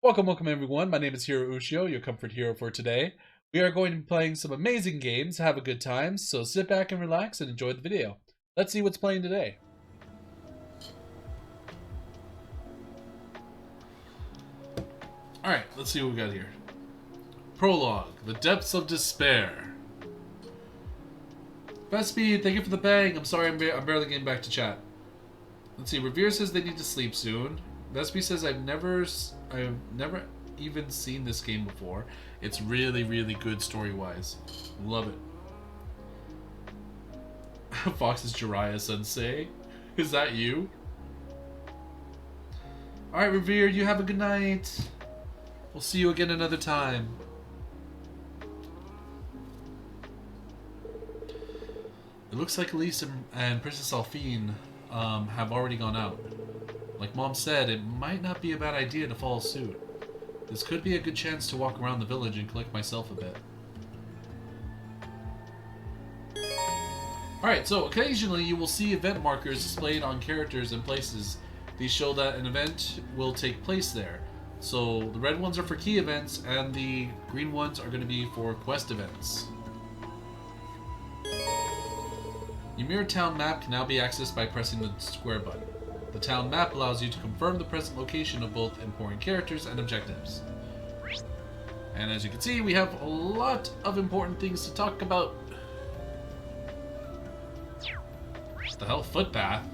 Welcome everyone. My name is Hiro Ushio, your comfort hero for today. We are going to be playing some amazing games, have a good time, so sit back and relax and enjoy the video. Let's see what's playing today. Alright, let's see what we got here. Prologue, The Depths of Despair. Best Speed, thank you for the bang. I'm sorry I'm barely getting back to chat. Let's see, Revere says they need to sleep soon. Vespi says I've never even seen this game before. It's really, really good story-wise. Love it. Fox is Jiraiya Sensei. Is that you? Alright, Revere, you have a good night. We'll see you again another time. It looks like Elise and Princess Alphine have already gone out. Like Mom said, it might not be a bad idea to follow suit. This could be a good chance to walk around the village and collect myself a bit. Alright, so occasionally you will see event markers displayed on characters and places. These show that an event will take place there. So the red ones are for key events and the green ones are going to be for quest events. Ymir Town map can now be accessed by pressing the square button. The town map allows you to confirm the present location of both important characters and objectives. And as you can see, we have a lot of important things to talk about. What the hell? Footpath?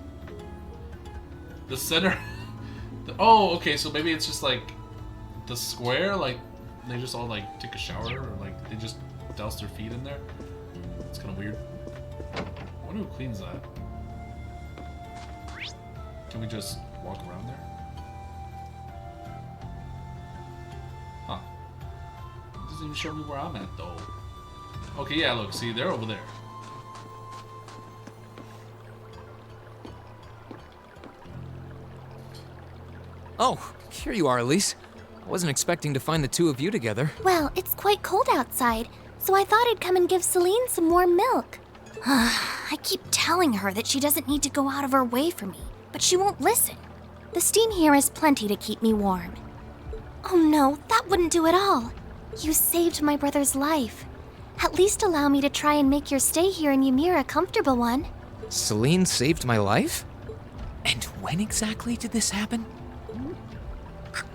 The center? Oh, okay, so maybe it's just like the square? Like, they just all like take a shower or like they just douse their feet in there? It's kind of weird. I wonder who cleans that. Can we just walk around there? Huh. It doesn't even show me where I'm at, though. Okay, yeah, look, see, they're over there. Oh, here you are, Elise. I wasn't expecting to find the two of you together. Well, it's quite cold outside, so I thought I'd come and give Celine some warm milk. I keep telling her that she doesn't need to go out of her way for me, but she won't listen. The steam here is plenty to keep me warm. Oh no, that wouldn't do at all. You saved my brother's life. At least allow me to try and make your stay here in Ymir a comfortable one. Celine saved my life? And when exactly did this happen?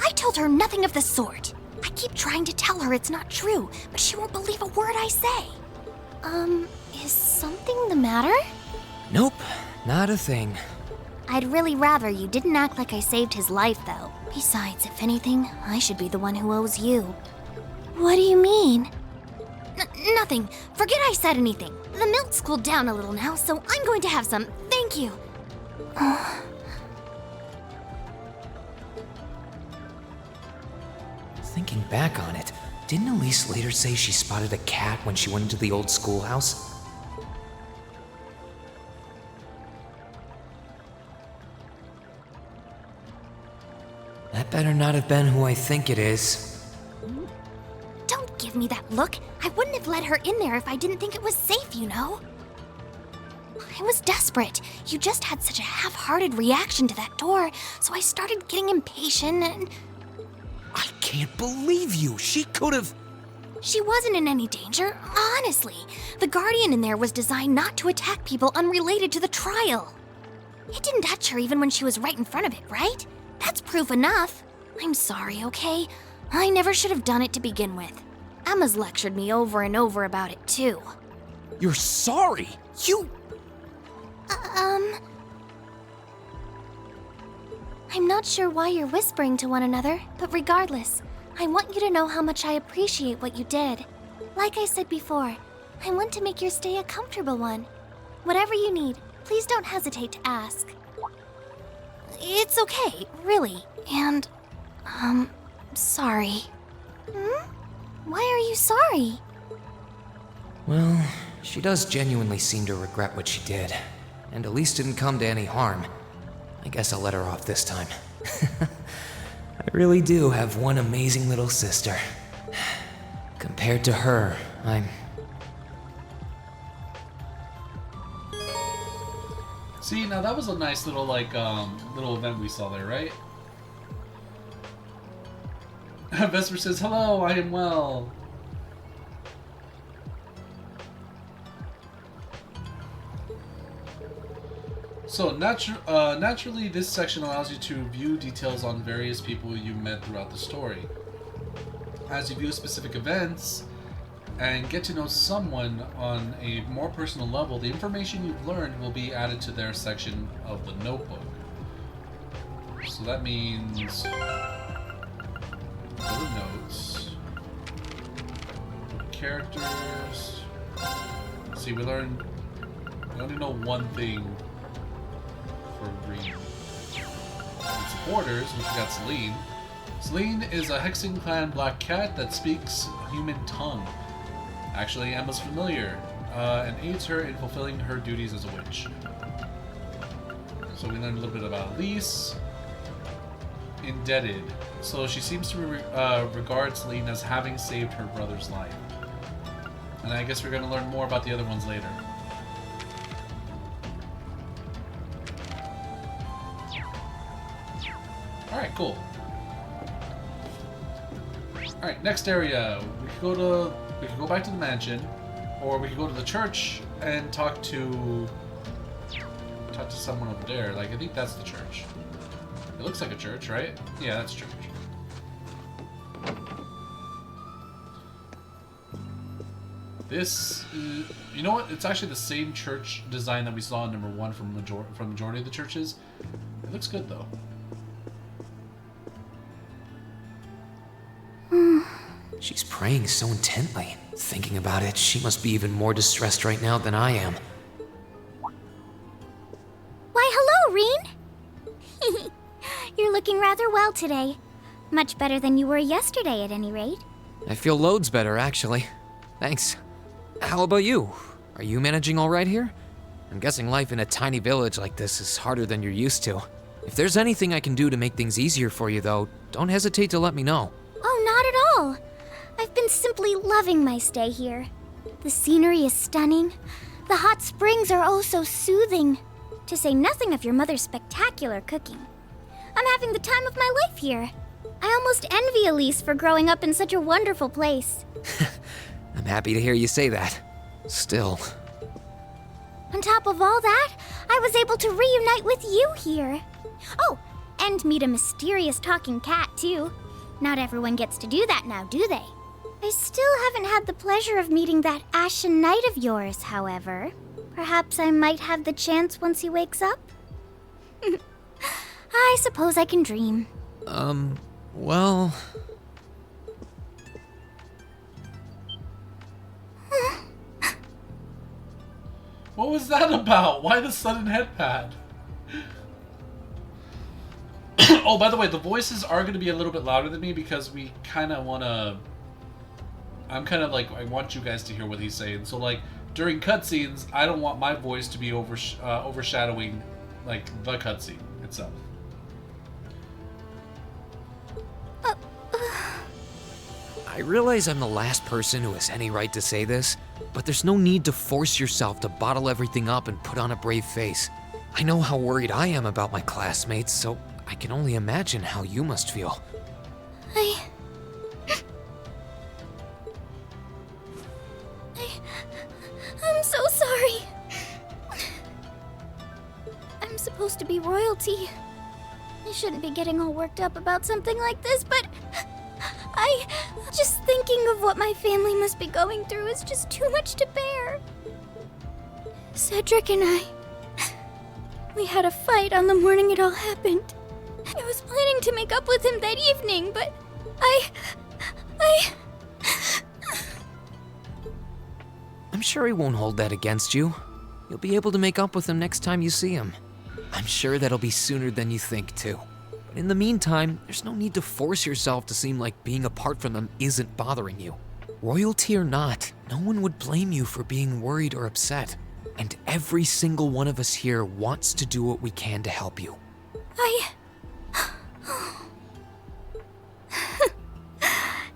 I told her nothing of the sort. I keep trying to tell her it's not true, but she won't believe a word I say. Is something the matter? Nope, not a thing. I'd really rather you didn't act like I saved his life, though. Besides, if anything, I should be the one who owes you. What do you mean? Nothing. Forget I said anything. The milk's cooled down a little now, so I'm going to have some. Thank you. Thinking back on it, didn't Elise later say she spotted a cat when she went into the old schoolhouse? That better not have been who I think it is. Don't give me that look. I wouldn't have let her in there if I didn't think it was safe, you know? I was desperate. You just had such a half-hearted reaction to that door, so I started getting impatient and... I can't believe you! She could've... She wasn't in any danger, honestly. The Guardian in there was designed not to attack people unrelated to the trial. It didn't touch her even when she was right in front of it, right? That's proof enough. I'm sorry, okay? I never should have done it to begin with. Emma's lectured me over and over about it, too. You're sorry? You... I'm not sure why you're whispering to one another, but regardless, I want you to know how much I appreciate what you did. Like I said before, I want to make your stay a comfortable one. Whatever you need, please don't hesitate to ask. It's okay, really, and, sorry. Why are you sorry? Well, she does genuinely seem to regret what she did, and Elise didn't come to any harm. I guess I'll let her off this time. I really do have one amazing little sister. Compared to her, I'm... See, now that was a nice little, like, little event we saw there, right? Vesper says, hello, I am well. So, naturally, this section allows you to view details on various people you met throughout the story. As you view specific events and get to know someone on a more personal level, the information you've learned will be added to their section of the notebook. So that means go to notes, characters. See, we only know one thing for Green. In supporters, which we got Celine. Celine is a Hexen clan black cat that speaks human tongue. Actually, Emma's familiar and aids her in fulfilling her duties as a witch. So we learned a little bit about Elise. Indebted. So she seems to regard Celine as having saved her brother's life. And I guess we're going to learn more about the other ones later. Alright, cool. Alright, next area. We could go back to the mansion, or we could go to the church and talk to someone over there. Like, I think that's the church. It looks like a church, right? Yeah, that's church. This, you know what? It's actually the same church design that we saw in number 1 from majority of the churches. It looks good though. She's praying so intently. Thinking about it, she must be even more distressed right now than I am. Why, hello, Reen! You're looking rather well today. Much better than you were yesterday, at any rate. I feel loads better, actually. Thanks. How about you? Are you managing all right here? I'm guessing life in a tiny village like this is harder than you're used to. If there's anything I can do to make things easier for you, though, don't hesitate to let me know. Oh, not at all. I've been simply loving my stay here. The scenery is stunning. The hot springs are oh so soothing. To say nothing of your mother's spectacular cooking. I'm having the time of my life here. I almost envy Elise for growing up in such a wonderful place. I'm happy to hear you say that. Still. On top of all that, I was able to reunite with you here. Oh, and meet a mysterious talking cat, too. Not everyone gets to do that now, do they? I still haven't had the pleasure of meeting that Ashen Knight of yours, however. Perhaps I might have the chance once he wakes up? I suppose I can dream. Well... What was that about? Why the sudden head pad? Oh, by the way, the voices are going to be a little bit louder than me because we kind of want to... I'm kind of like, I want you guys to hear what he's saying. So, like, during cutscenes, I don't want my voice to be overshadowing, like, the cutscene itself. I realize I'm the last person who has any right to say this, but there's no need to force yourself to bottle everything up and put on a brave face. I know how worried I am about my classmates, so I can only imagine how you must feel. I'm so sorry. I'm supposed to be royalty. I shouldn't be getting all worked up about something like this, but just thinking of what my family must be going through is just too much to bear. Cedric and we had a fight on the morning it all happened. I was planning to make up with him that evening, but I'm sure he won't hold that against you. You'll be able to make up with him next time you see him. I'm sure that'll be sooner than you think, too. But in the meantime, there's no need to force yourself to seem like being apart from them isn't bothering you. Royalty or not, no one would blame you for being worried or upset. And every single one of us here wants to do what we can to help you.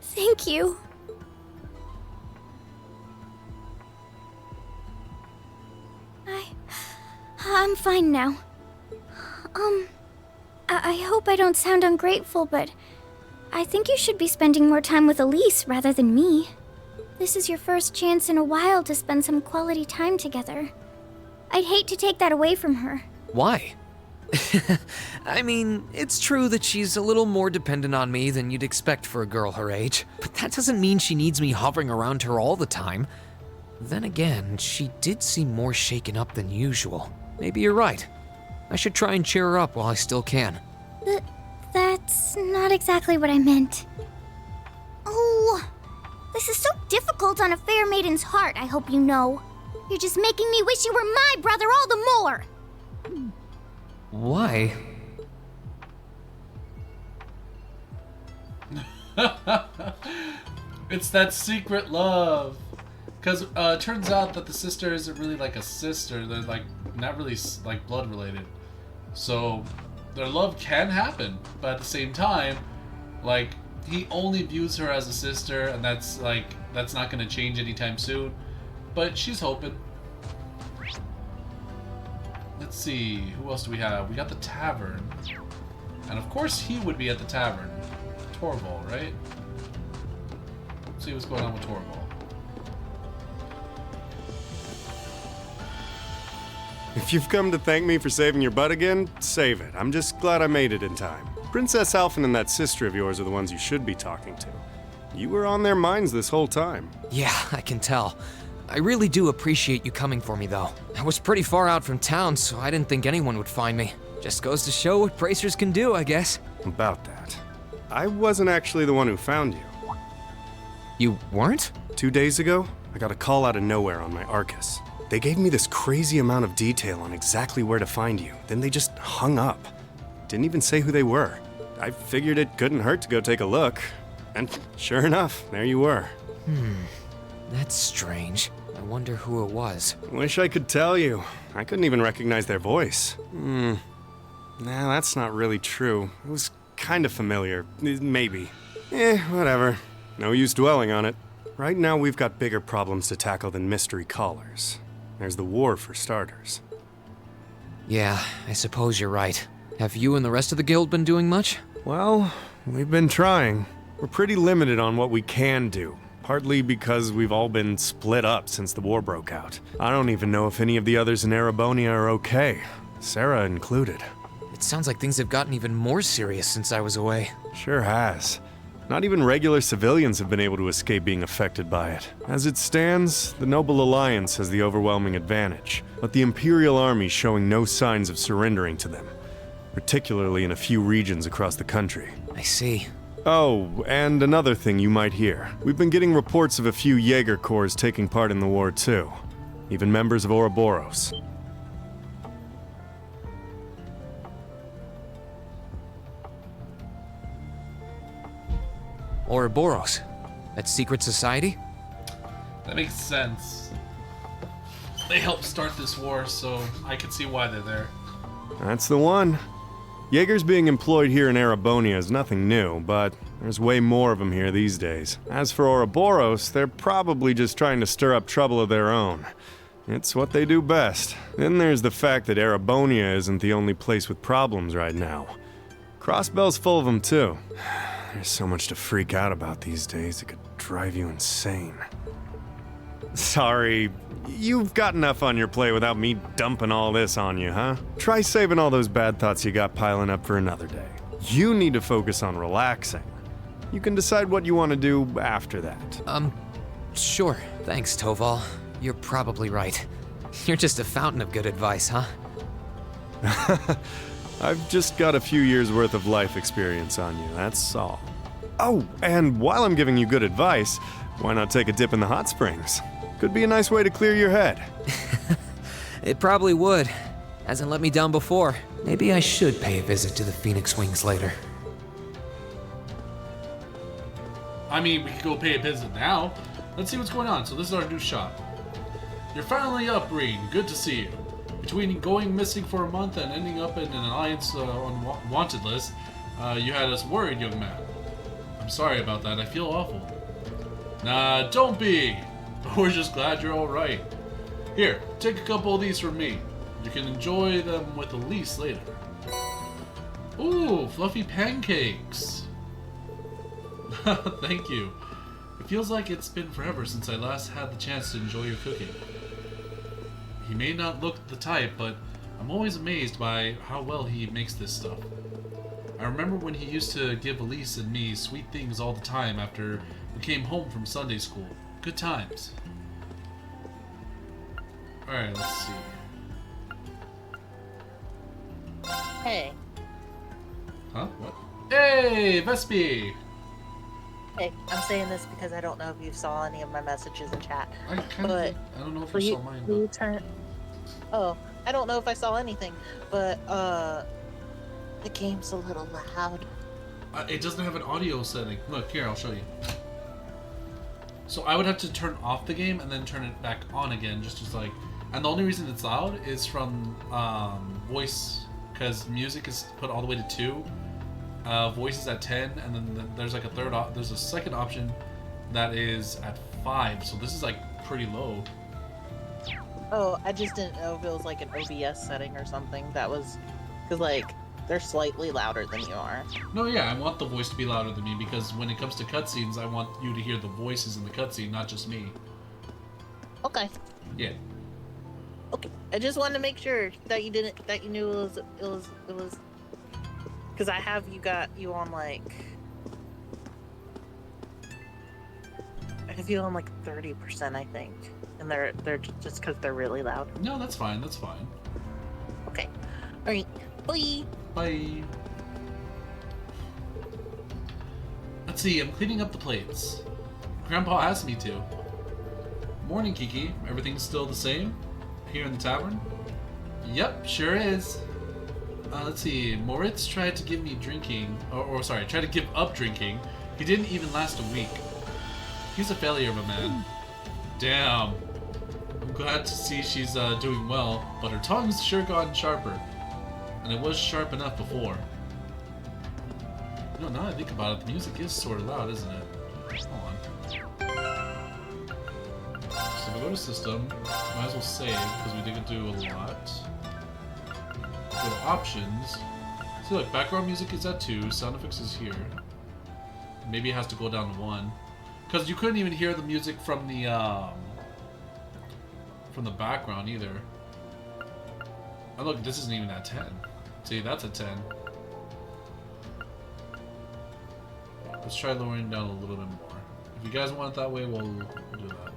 Thank you. I'm fine now. I hope I don't sound ungrateful, but I think you should be spending more time with Elise rather than me. This is your first chance in a while to spend some quality time together. I'd hate to take that away from her. Why? I mean, it's true that she's a little more dependent on me than you'd expect for a girl her age, but that doesn't mean she needs me hovering around her all the time. Then again, she did seem more shaken up than usual. Maybe you're right. I should try and cheer her up while I still can. That's not exactly what I meant. Oh, this is so difficult on a fair maiden's heart, I hope you know. You're just making me wish you were my brother all the more. Why? It's that secret love. Because it turns out that the sister isn't really like a sister. They're like not really like blood related. So their love can happen, but at the same time, like he only views her as a sister, and that's not going to change anytime soon. But she's hoping. Let's see, who else do we have? We got the tavern. And of course he would be at the tavern. Torval, right? Let's see what's going on with Torval. If you've come to thank me for saving your butt again, save it. I'm just glad I made it in time. Princess Alphen and that sister of yours are the ones you should be talking to. You were on their minds this whole time. Yeah, I can tell. I really do appreciate you coming for me, though. I was pretty far out from town, so I didn't think anyone would find me. Just goes to show what bracers can do, I guess. About that. I wasn't actually the one who found you. You weren't? 2 days ago, I got a call out of nowhere on my Arcus. They gave me this crazy amount of detail on exactly where to find you, then they just hung up. Didn't even say who they were. I figured it couldn't hurt to go take a look. And sure enough, there you were. That's strange. I wonder who it was. Wish I could tell you. I couldn't even recognize their voice. Nah, that's not really true. It was kind of familiar. Maybe. Whatever. No use dwelling on it. Right now we've got bigger problems to tackle than mystery callers. There's the war for starters. Yeah, I suppose you're right. Have you and the rest of the guild been doing much? Well, we've been trying. We're pretty limited on what we can do. Partly because we've all been split up since the war broke out. I don't even know if any of the others in Erebonia are okay. Sarah included. It sounds like things have gotten even more serious since I was away. Sure has. Not even regular civilians have been able to escape being affected by it. As it stands, the Noble Alliance has the overwhelming advantage, but the Imperial Army's showing no signs of surrendering to them, particularly in a few regions across the country. I see. Oh, and another thing you might hear. We've been getting reports of a few Jaeger corps taking part in the war too. Even members of Ouroboros. Ouroboros? That secret society? That makes sense. They helped start this war, so I can see why they're there. That's the one. Jaegers being employed here in Erebonia is nothing new, but there's way more of them here these days. As for Ouroboros, they're probably just trying to stir up trouble of their own. It's what they do best. Then there's the fact that Erebonia isn't the only place with problems right now. Crossbell's full of them too. There's so much to freak out about these days, it could drive you insane. Sorry, you've got enough on your plate without me dumping all this on you, huh? Try saving all those bad thoughts you got piling up for another day. You need to focus on relaxing. You can decide what you want to do after that. Sure. Thanks, Toval. You're probably right. You're just a fountain of good advice, huh? I've just got a few years worth of life experience on you, that's all. Oh, and while I'm giving you good advice, why not take a dip in the hot springs? Could be a nice way to clear your head. It probably would. Hasn't let me down before. Maybe I should pay a visit to the Phoenix Wings later. I mean, we could go pay a visit now. Let's see what's going on. So this is our new shop. You're finally up, Breen. Good to see you. Between going missing for a month and ending up in an Alliance on wanted list, you had us worried, young man. I'm sorry about that. I feel awful. Nah, don't be. We're just glad you're all right. Here, take a couple of these from me. You can enjoy them with Elise later. Ooh, fluffy pancakes. Thank you. It feels like it's been forever since I last had the chance to enjoy your cooking. He may not look the type, but I'm always amazed by how well he makes this stuff. I remember when he used to give Elise and me sweet things all the time after we came home from Sunday school. Good times. Alright, let's see. Hey. Huh? What? Hey, Vespi! Hey, I'm saying this because I don't know if you saw any of my messages in chat. I kind of. I don't know if you saw mine. Will you turn? Oh, I don't know if I saw anything, but the game's a little loud. It doesn't have an audio setting. Look here, I'll show you. So I would have to turn off the game and then turn it back on again, just as like. And the only reason it's loud is from voice, because music is put all the way to 2. Voice is at 10, and then there's like there's a second option that is at 5. So this is like pretty low. Oh, I just didn't know if it was like an OBS setting or something. That was because like they're slightly louder than you are. No, yeah, I want the voice to be louder than me because when it comes to cutscenes, I want you to hear the voices in the cutscene, not just me. Okay. Yeah. Okay. I just wanted to make sure that you knew it was because I have you on like I have you on like 30%, I think, and they're just because they're really loud. No, that's fine. That's fine. Okay. All right. Bye. Bye. Let's see. I'm cleaning up the plates. Grandpa asked me to. Morning, Kiki. Everything's still the same here in the tavern? Yep, sure is. Let's see. Moritz tried to give me drinking, tried to give up drinking. He didn't even last a week. He's a failure of a man. Damn. I'm glad to see she's doing well, but her tongue's sure gotten sharper. And it was sharp enough before. You know, now I think about it, the music is sort of loud, isn't it? Hold on. So we go to system, might as well save, because we didn't do a lot. Go to options. See, look, background music is at 2, sound effects is here. Maybe it has to go down to 1. Because you couldn't even hear the music from the background either. Oh look, this isn't even at 10. See, that's a 10. Let's try lowering down a little bit more. If you guys want it that way, we'll do that.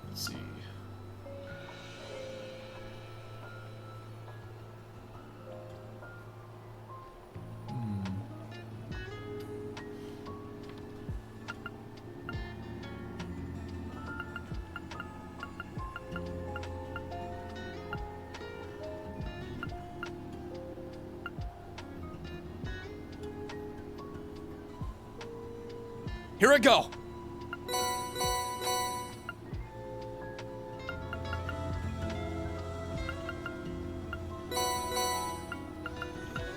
Let's see. Here I go!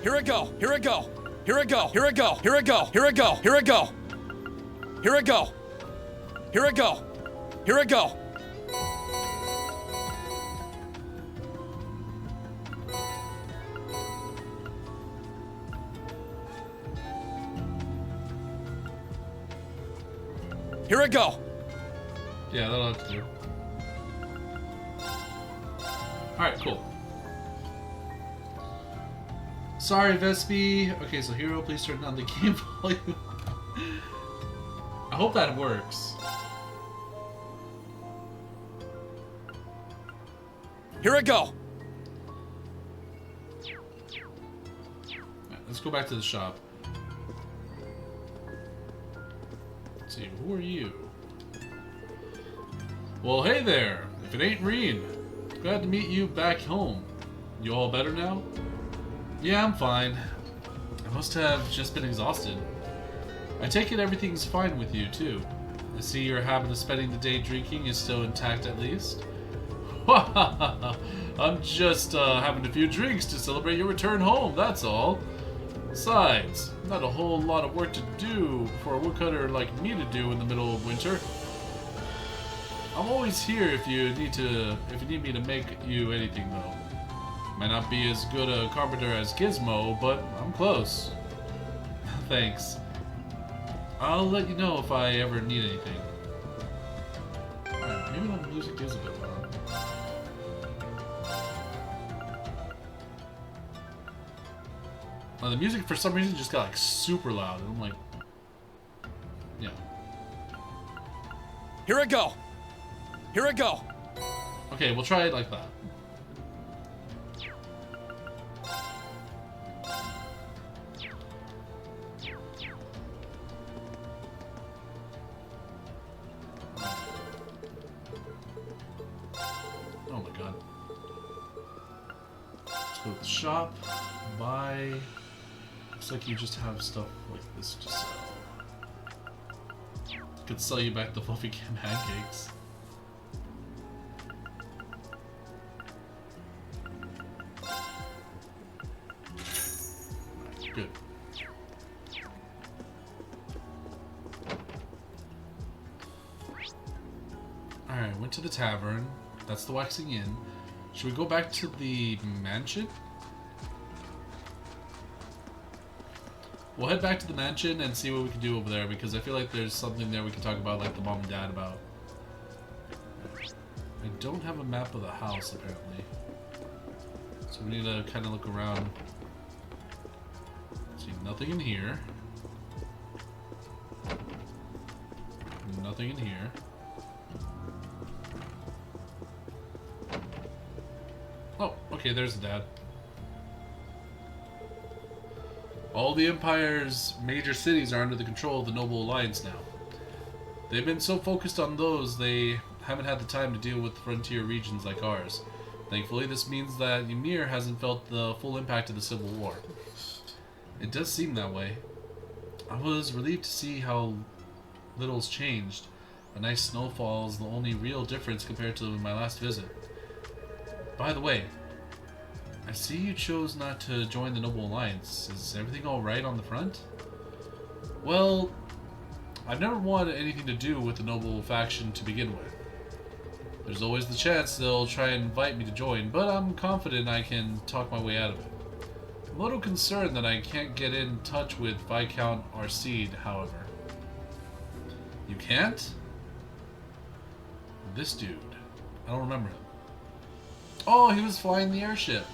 Here I go! Here I go! Here I go! Here I go! Here I go! Here I go! Here I go! Here I go! Here I go! Here I go! Here I go! Yeah, that'll have to do. Alright, cool. Sorry, Vespi. Okay, so Hiro, please turn down the game volume. I hope that works. Here I go! Right, let's go back to the shop. Let's see, who are you? Well, hey there. If it ain't Reen. Glad to meet you back home. You all better now? Yeah, I'm fine. I must have just been exhausted. I take it everything's fine with you, too. I see your habit of spending the day drinking is still intact at least. I'm just having a few drinks to celebrate your return home, that's all. Besides, not a whole lot of work to do for a woodcutter like me to do in the middle of winter. I'm always here if you need me to make you anything, though. Might not be as good a carpenter as Gizmo, but I'm close. Thanks. I'll let you know if I ever need anything. Alright, maybe the music is a bit loud. The music for some reason just got like super loud, and I'm like, yeah. Here I go. Here I go. Okay, we'll try it like that. Oh my god. Let's go to the shop. Buy. Looks like you just have stuff like this to sell. Could sell you back the fluffy pancakes. Good. Alright, went to the tavern. That's the waxing inn. Should we go back to the mansion? We'll head back to the mansion and see what we can do over there, because I feel like there's something there we can talk about, like the mom and dad about. I don't have a map of the house, apparently. So we need to kind of look around. See, nothing in here. Nothing in here. Oh, okay, there's the dad. All the Empire's major cities are under the control of the Noble Alliance now. They've been so focused on those, they haven't had the time to deal with frontier regions like ours. Thankfully, this means that Ymir hasn't felt the full impact of the Civil War. It does seem that way. I was relieved to see how little's changed. A nice snowfall is the only real difference compared to my last visit. By the way, I see you chose not to join the Noble Alliance. Is everything alright on the front? Well, I've never wanted anything to do with the Noble faction to begin with. There's always the chance they'll try and invite me to join, but I'm confident I can talk my way out of it. I'm a little concerned that I can't get in touch with Viscount Arseed, however. You can't? This dude. I don't remember him. Oh, he was flying the airship.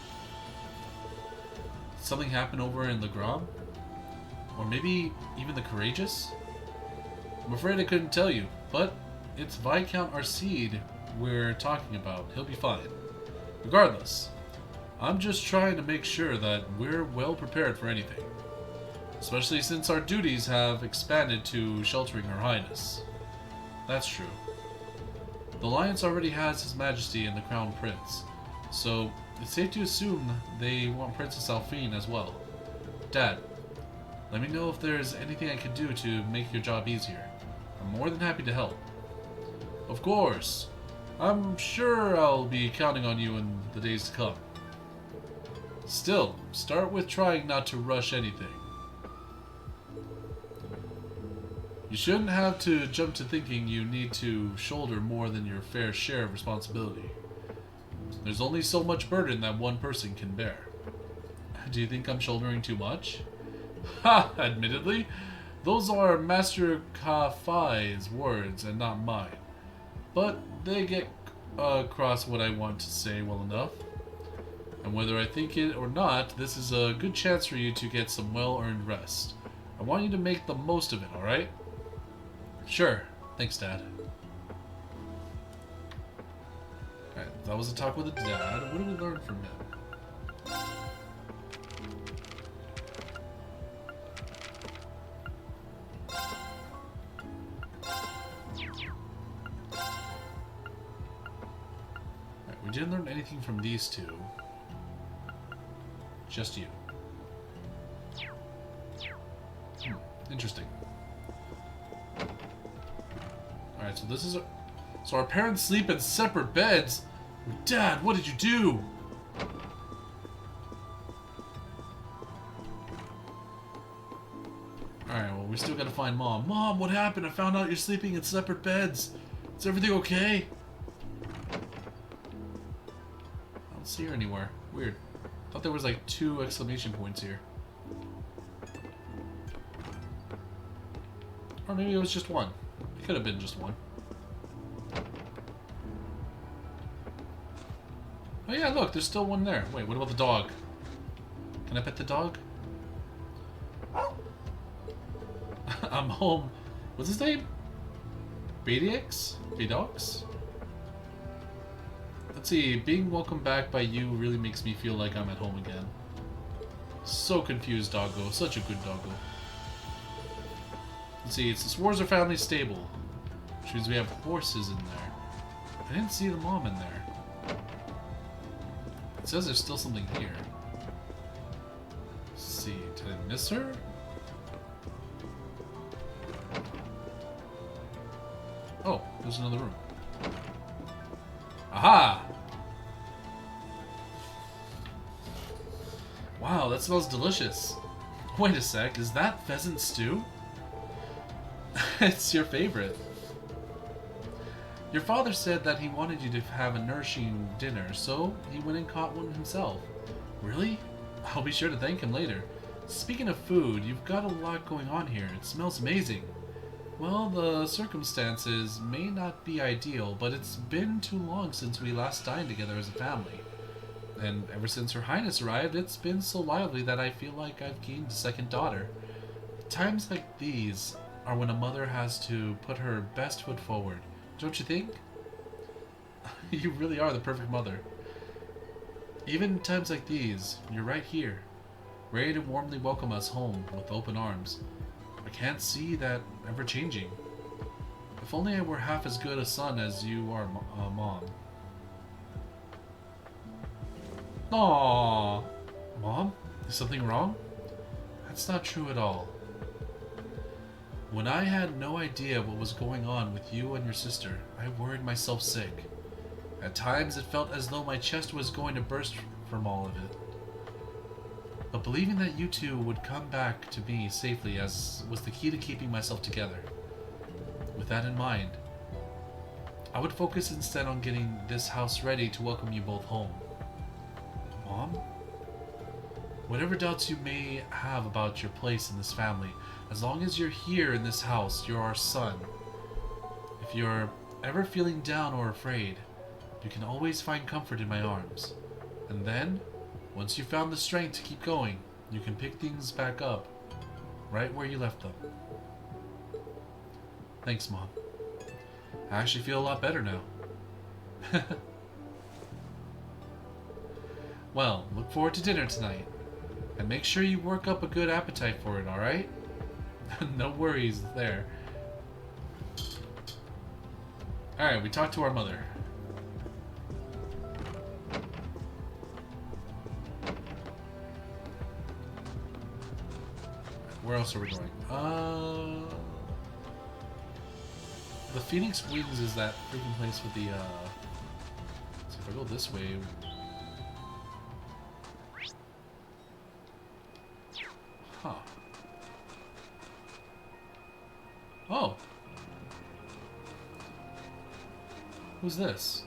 Something happened over in Legram? Or maybe even the Courageous? I'm afraid I couldn't tell you, but it's Viscount Arseed we're talking about. He'll be fine. Regardless, I'm just trying to make sure that we're well prepared for anything. Especially since our duties have expanded to sheltering Her Highness. That's true. The Alliance already has His Majesty and the Crown Prince, so it's safe to assume they want Princess Alphine as well. Dad, let me know if there's anything I can do to make your job easier. I'm more than happy to help. Of course. I'm sure I'll be counting on you in the days to come. Still, start with trying not to rush anything. You shouldn't have to jump to thinking you need to shoulder more than your fair share of responsibility. There's only so much burden that one person can bear. Do you think I'm shouldering too much? Ha! Admittedly, those are Master Ka-Fai's words and not mine. But they get across what I want to say well enough. And whether I think it or not, this is a good chance for you to get some well-earned rest. I want you to make the most of it, alright? Sure. Thanks, Dad. Alright, that was a talk with a dad. What did we learn from him? Alright, we didn't learn anything from these two. Just you. Interesting. Alright, so this is a... So our parents sleep in separate beds? Dad, what did you do? Alright, well, we still gotta find Mom. Mom, what happened? I found out you're sleeping in separate beds. Is everything okay? I don't see her anywhere. Weird. thought there was like 2 exclamation points here. Or maybe it was just 1. It could have been just 1. Oh yeah, look, there's still 1 there. Wait, what about the dog? Can I pet the dog? I'm home. What's his name? Bedix? Bedox? Let's see, being welcomed back by you really makes me feel like I'm at home again. So confused, doggo. Such a good doggo. Let's see, it's the Swarzer family stable. Which means we have horses in there. I didn't see the mom in there. It says there's still something here. Let's see, did I miss her? Oh, there's another room. Aha! Wow, that smells delicious. Wait a sec, is that pheasant stew? It's your favorite. Your father said that he wanted you to have a nourishing dinner, so he went and caught one himself. Really? I'll be sure to thank him later. Speaking of food, you've got a lot going on here. It smells amazing. Well, the circumstances may not be ideal, but it's been too long since we last dined together as a family. And ever since Her Highness arrived, it's been so lively that I feel like I've gained a second daughter. Times like these are when a mother has to put her best foot forward, don't you think? You really are the perfect mother. Even in times like these, you're right here, ready to warmly welcome us home with open arms. I can't see that ever changing. If only I were half as good a son as you are, Mom. Aww. Mom? Is something wrong? That's not true at all. When I had no idea what was going on with you and your sister, I worried myself sick. At times it felt as though my chest was going to burst from all of it. But believing that you two would come back to me safely was the key to keeping myself together. With that in mind, I would focus instead on getting this house ready to welcome you both home. Mom? Whatever doubts you may have about your place in this family, as long as you're here in this house, you're our son. If you're ever feeling down or afraid, you can always find comfort in my arms. And then, once you've found the strength to keep going, you can pick things back up, right where you left them. Thanks, Mom. I actually feel a lot better now. Well, look forward to dinner tonight. And make sure you work up a good appetite for it, alright? No worries there. Alright, we talked to our mother. Where else are we going? The Phoenix Wings is that freaking place with the, so if I go this way... Huh. Oh. Who's this?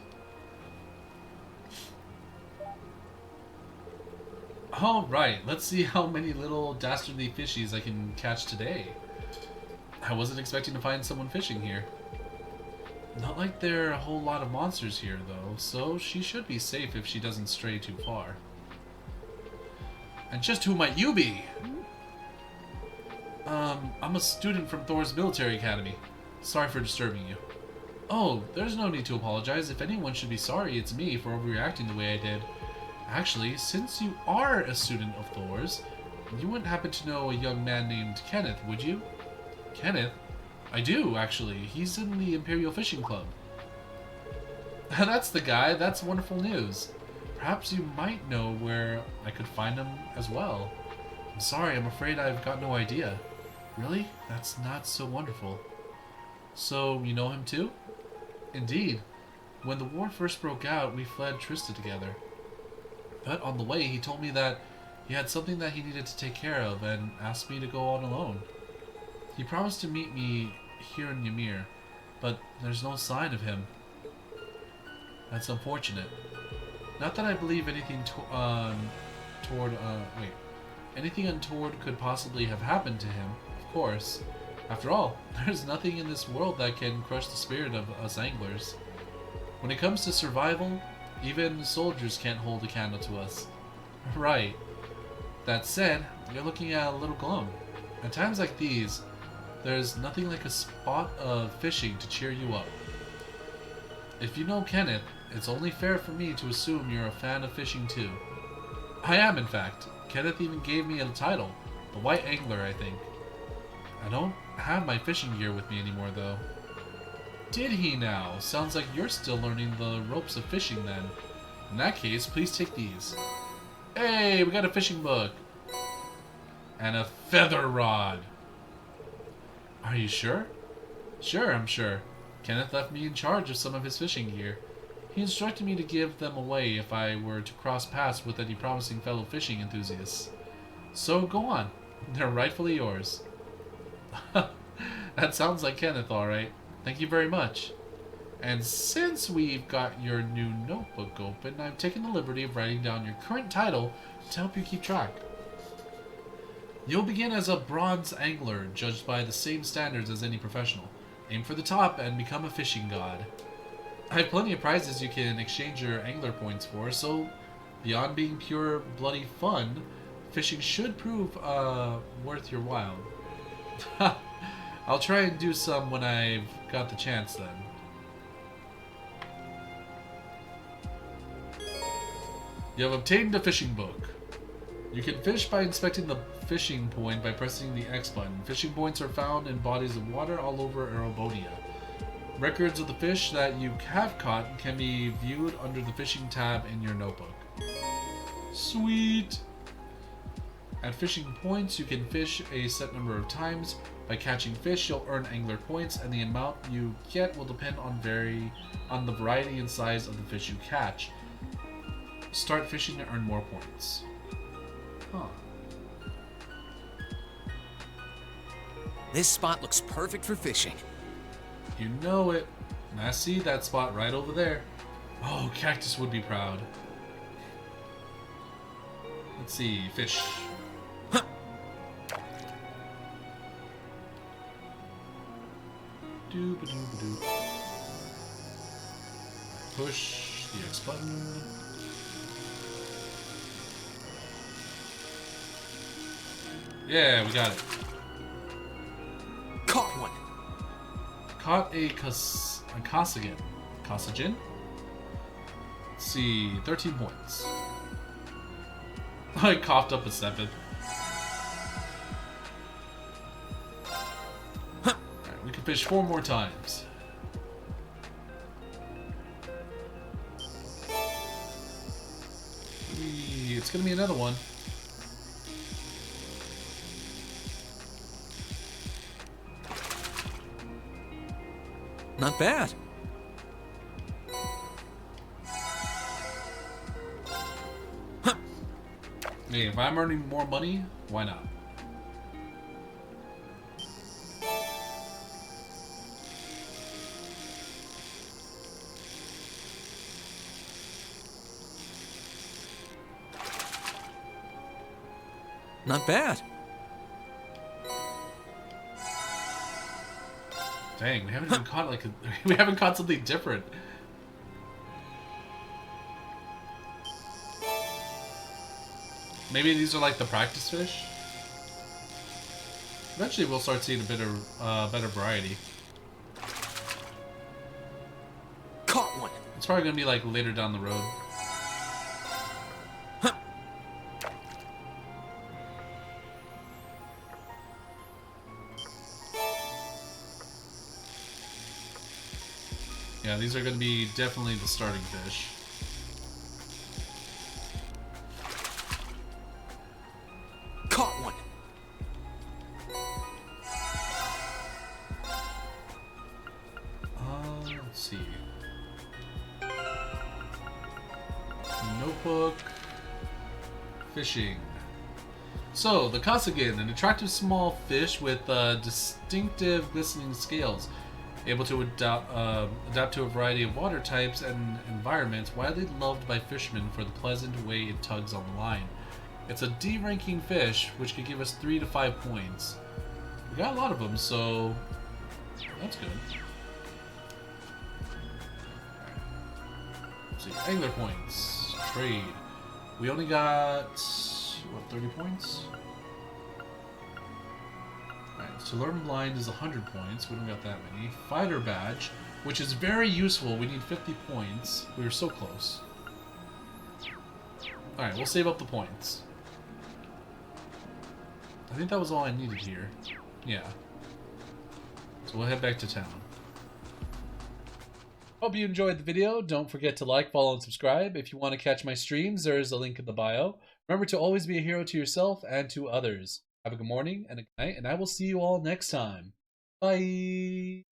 Oh, right. Let's see how many little dastardly fishies I can catch today. I wasn't expecting to find someone fishing here. Not like there are a whole lot of monsters here, though, so she should be safe if she doesn't stray too far. And just who might you be? I'm a student from Thor's military academy. Sorry for disturbing you. Oh, there's no need to apologize. If anyone should be sorry, it's me for overreacting the way I did. Actually, since you are a student of Thor's, you wouldn't happen to know a young man named Kenneth, would you? Kenneth? I do, actually. He's in the Imperial Fishing Club. That's the guy. That's wonderful news. Perhaps you might know where I could find him as well. I'm sorry, I'm afraid I've got no idea. Really? That's not so wonderful. So, you know him too? Indeed. When the war first broke out, we fled Trista together. But on the way, he told me that he had something that he needed to take care of and asked me to go on alone. He promised to meet me here in Ymir, but there's no sign of him. That's unfortunate. Not that I believe anything anything untoward could possibly have happened to him, of course. After all, there's nothing in this world that can crush the spirit of us anglers. When it comes to survival, even soldiers can't hold a candle to us. Right. That said, you're looking at a little glum. At times like these, there's nothing like a spot of fishing to cheer you up. If you know Kenneth, it's only fair for me to assume you're a fan of fishing too. I am, in fact. Kenneth even gave me a title, the White Angler, I think. I don't have my fishing gear with me anymore, though. Did he now? Sounds like you're still learning the ropes of fishing then. In that case, please take these. Hey, we got a fishing book. And a feather rod. Are you sure? Sure, I'm sure. Kenneth left me in charge of some of his fishing gear. He instructed me to give them away if I were to cross paths with any promising fellow fishing enthusiasts. So go on. They're rightfully yours. That sounds like Kenneth, alright. Thank you very much. And since we've got your new notebook open, I've taken the liberty of writing down your current title to help you keep track. You'll begin as a bronze angler, judged by the same standards as any professional. Aim for the top and become a fishing god. I have plenty of prizes you can exchange your angler points for, so beyond being pure bloody fun, fishing should prove worth your while. I'll try and do some when I've got the chance then. You have obtained a fishing book. You can fish by inspecting the fishing point by pressing the X button. Fishing points are found in bodies of water all over Erobonia. Records of the fish that you have caught can be viewed under the fishing tab in your notebook. Sweet! At fishing points, you can fish a set number of times. By catching fish, you'll earn angler points, and the amount you get will depend on the variety and size of the fish you catch. Start fishing to earn more points. Huh. This spot looks perfect for fishing. You know it. I see that spot right over there. Oh, Cactus would be proud. Let's see, fish. Huh. Doo-ba-doo-ba-doo. Push the X button. Yeah, we got it. Caught one. Caught a Kosagin. Kosagin? Let's see, 13 points. I coughed up a 7. Huh. Alright, we can fish 4 more times. It's gonna be another one. Not bad. Huh. Hey, if I'm earning more money, why not? Not bad. Dang, we haven't even caught we haven't caught something different. Maybe these are like the practice fish. Eventually, we'll start seeing a bit of better variety. Caught one. It's probably gonna be like later down the road. Huh. Yeah, these are going to be definitely the starting fish. Caught one. Let's see. Notebook. Fishing. So, the Kosagin, an attractive small fish with distinctive glistening scales. Able to adapt to a variety of water types and environments, widely loved by fishermen for the pleasant way it tugs on the line. It's a D ranking fish, which could give us 3 to 5 points. We got a lot of them, so that's good. Let's see, angler points, trade. We only got, what, 30 points? Alright, so learn blind is 100 points. We don't got that many. Fighter badge, which is very useful. We need 50 points. We were so close. Alright, we'll save up the points. I think that was all I needed here. Yeah. So we'll head back to town. Hope you enjoyed the video. Don't forget to like, follow, and subscribe. If you want to catch my streams, there is a link in the bio. Remember to always be a hero to yourself and to others. Have a good morning and a good night, and I will see you all next time. Bye!